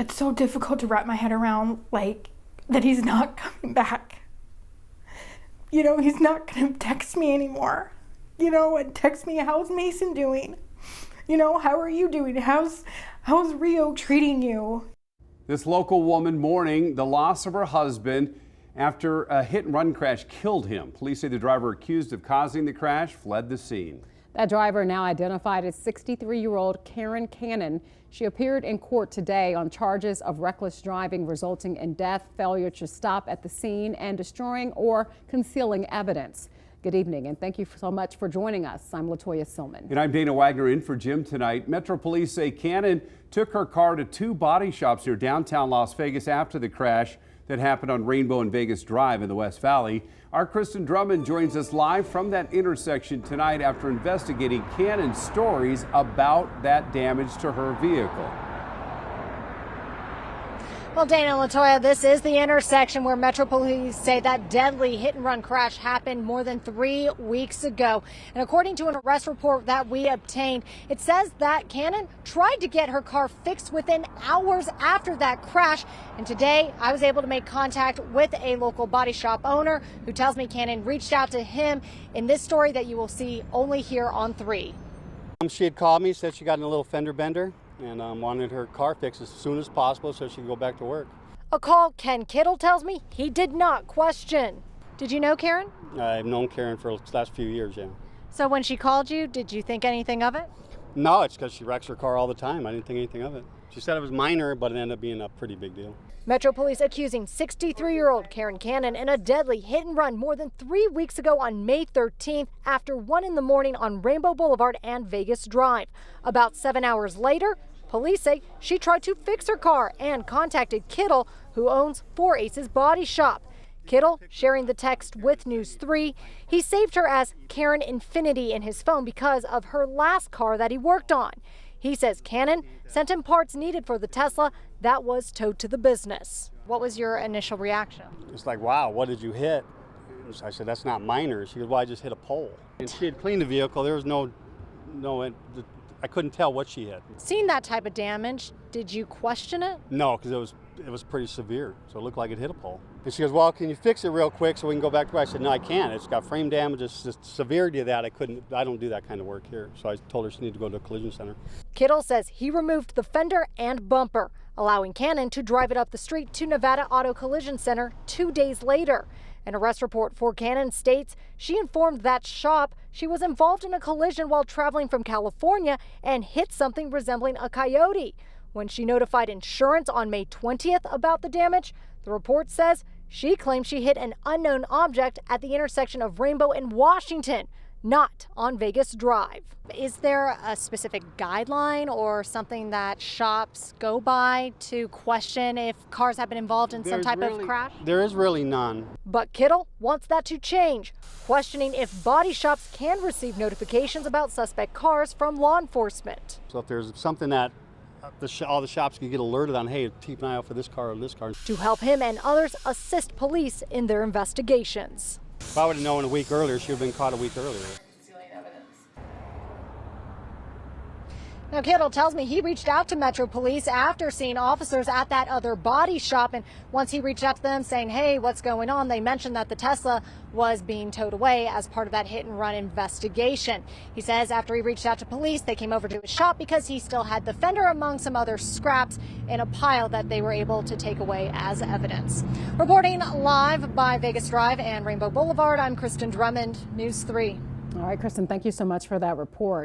It's so difficult to wrap my head around, like, that he's not coming back. You know, he's not gonna text me anymore. You know, and text me, how's Mason doing? You know, how are you doing? How's Rio treating you? This local woman mourning the loss of her husband after a hit-and-run crash killed him. Police say the driver accused of causing the crash fled the scene. That driver, now identified as 63-year-old Karen Cannon. She appeared in court today on charges of reckless driving resulting in death, failure to stop at the scene, and destroying or concealing evidence. Good evening, and thank you so much for joining us. I'm Latoya Silman. And I'm Dana Wagner in for Jim tonight. Metro Police say Cannon took her car to two body shops near downtown Las Vegas after the crash that happened on Rainbow and Vegas Drive in the West Valley. Our Kristen Drummond joins us live from that intersection tonight after investigating Cannon's stories about that damage to her vehicle. Well, Dana, Latoya, this is the intersection where Metro Police say that deadly hit-and-run crash happened more than 3 weeks ago. And according to an arrest report that we obtained, it says that Cannon tried to get her car fixed within hours after that crash. And today, I was able to make contact with a local body shop owner who tells me Cannon reached out to him in this story that you will see only here on 3. She had called me, said she got in a little fender bender, and wanted her car fixed as soon as possible so she could go back to work. A call Ken Kittle tells me he did not question. Did you know Karen? I've known Karen for the last few years, yeah. So when she called you, did you think anything of it? No, it's because she wrecks her car all the time. I didn't think anything of it. She said it was minor, but it ended up being a pretty big deal. Metro Police accusing 63-year-old Karen Cannon in a deadly hit-and-run more than 3 weeks ago on May 13th after 1 in the morning on Rainbow Boulevard and Vegas Drive. About 7 hours later, police say she tried to fix her car and contacted Kittle, who owns 4 Aces Body Shop. Kittle sharing the text with News 3. He saved her as Karen Infinity in his phone because of her last car that he worked on. He says Cannon sent him parts needed for the Tesla that was towed to the business. What was your initial reaction? It's like, wow, what did you hit? I said, that's not minor. She goes, well, I just hit a pole. And she had cleaned the vehicle. There was I couldn't tell what she hit. Seeing that type of damage, did you question it? No, because it was pretty severe, so it looked like it hit a pole. And she goes, well, can you fix it real quick so we can go back to work? I said, no, I can't. It's got frame damage. It's just severity of that. I don't do that kind of work here. So I told her she needed to go to a collision center. Kittle says he removed the fender and bumper, allowing Cannon to drive it up the street to Nevada Auto Collision Center 2 days later. An arrest report for Cannon states she informed that shop she was involved in a collision while traveling from California and hit something resembling a coyote. When she notified insurance on May 20th about the damage, the report says she claimed she hit an unknown object at the intersection of Rainbow and Washington, not on Vegas Drive. Is there a specific guideline or something that shops go by to question if cars have been involved in some type of crash? There is really none. But Kittle wants that to change, questioning if body shops can receive notifications about suspect cars from law enforcement. So if there's something that all the shops can get alerted on, hey, keep an eye out for this car or this car. To help him and others assist police in their investigations. If I would have known a week earlier, she would have been caught a week earlier. Now, Kittle tells me he reached out to Metro Police after seeing officers at that other body shop. And once he reached out to them saying, hey, what's going on? They mentioned that the Tesla was being towed away as part of that hit and run investigation. He says after he reached out to police, they came over to his shop because he still had the fender among some other scraps in a pile that they were able to take away as evidence. Reporting live by Vegas Drive and Rainbow Boulevard, I'm Kristen Drummond, News 3. All right, Kristen, thank you so much for that report.